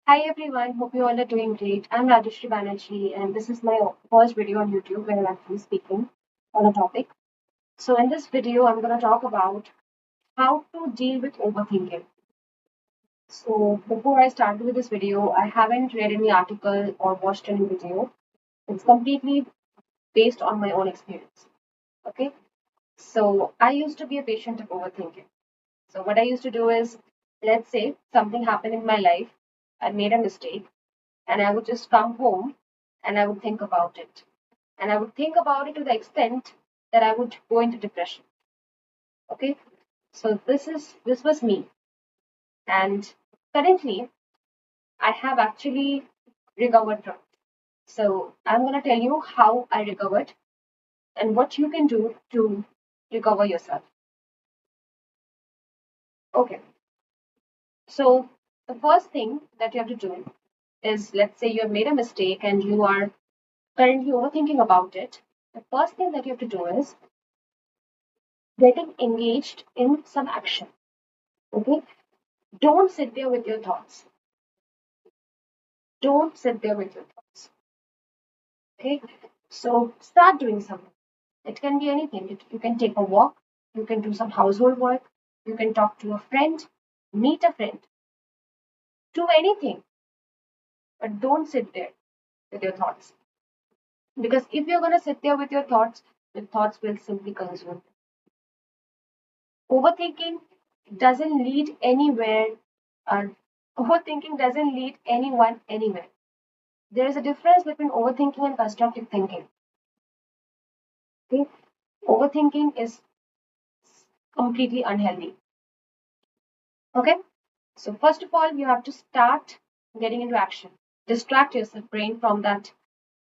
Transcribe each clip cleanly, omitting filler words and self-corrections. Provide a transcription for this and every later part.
Hi everyone, hope you all are doing great. I'm Rajeshri Banerjee and this is my first video on YouTube where I'm actually speaking on a topic. So in this video, I'm going to talk about how to deal with overthinking. So before I start with this video, I haven't read any article or watched any video. It's completely based on my own experience. Okay. So I used to be a patient of overthinking. So what I used to do is, let's say something happened in my life, I made a mistake and I would just come home and I would think about it. And I would think about it to the extent that I would go into depression. Okay. So this was me. And currently I have actually recovered from it. So I'm gonna tell you how I recovered and what you can do to recover yourself. Okay. So the first thing that you have to do is, let's say you have made a mistake and you are currently overthinking about it. The first thing that you have to do is getting engaged in some action. Okay. Don't sit there with your thoughts. Don't sit there with your thoughts. Okay. So start doing something. It can be anything. You can take a walk. You can do some household work. You can talk to a friend, meet a friend, do anything. But don't sit there with your thoughts. Because if you're going to sit there with your thoughts will simply consume. Overthinking doesn't lead anywhere. Uh, Overthinking doesn't lead anyone anywhere. There is a difference between overthinking and constructive thinking. Okay? Overthinking is completely unhealthy. Okay? So first of all, you have to start getting into action. Distract yourself brain from that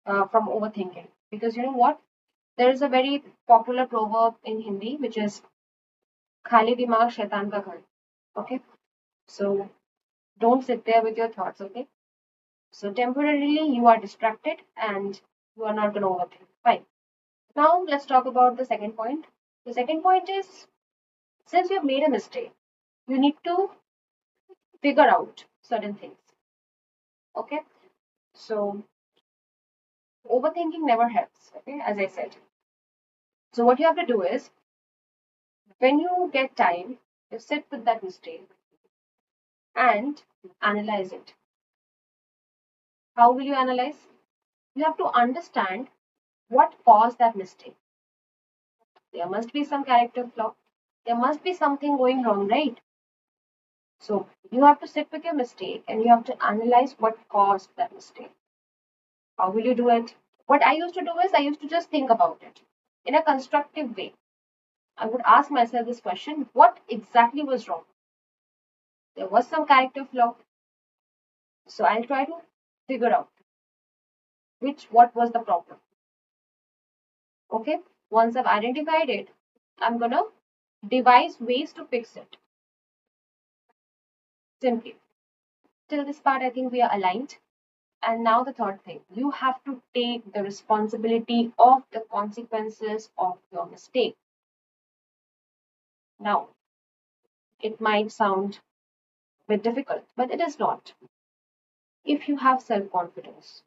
from overthinking. Because you know what? There is a very popular proverb in Hindi which is "Khali dimag shaitan ka ghar." Okay? So don't sit there with your thoughts, okay? So temporarily you are distracted and you are not gonna overthink. Fine. Now let's talk about the second point. The second point is, since you've made a mistake, you need to figure out certain things. Okay. So overthinking never helps. Okay, as I said. So what you have to do is, when you get time, you sit with that mistake and analyze it. How will you analyze? You have to understand what caused that mistake. There must be some character flaw. There must be something going wrong, right? So you have to sit with your mistake and you have to analyze what caused that mistake. How will you do it? What I used to do is I used to just think about it in a constructive way. I would ask myself this question: what exactly was wrong? There was some character flaw. So I'll try to figure out what was the problem. Okay. Once I've identified it, I'm gonna devise ways to fix it. Simply. Till this part, I think we are aligned. And now the third thing, you have to take the responsibility of the consequences of your mistake. Now, it might sound a bit difficult, but it is not. If you have self confidence,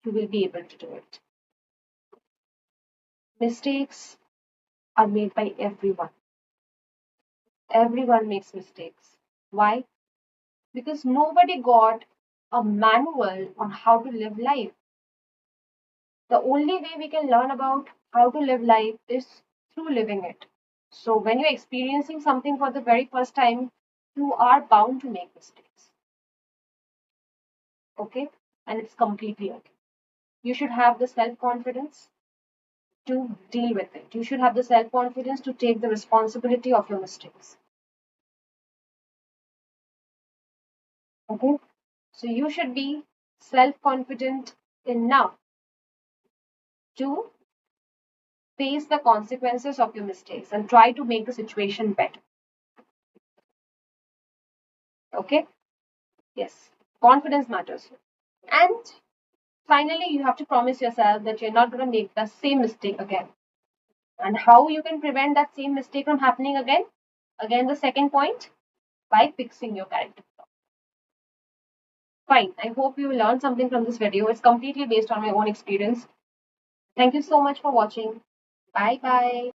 you will be able to do it. Mistakes are made by everyone. Everyone makes mistakes. Why? Because nobody got a manual on how to live life. The only way we can learn about how to live life is through living it. So when you're experiencing something for the very first time, you are bound to make mistakes. Okay? And it's completely okay. You should have the self confidence to deal with it. You should have the self confidence to take the responsibility of your mistakes. Okay? So you should be self confident enough to face the consequences of your mistakes and try to make the situation better. Okay? Yes. Confidence matters. And finally, you have to promise yourself that you're not going to make the same mistake again. And how you can prevent that same mistake from happening again? Again, the second point, by fixing your character. Fine. I hope you learned something from this video. It's completely based on my own experience. Thank you so much for watching. Bye bye.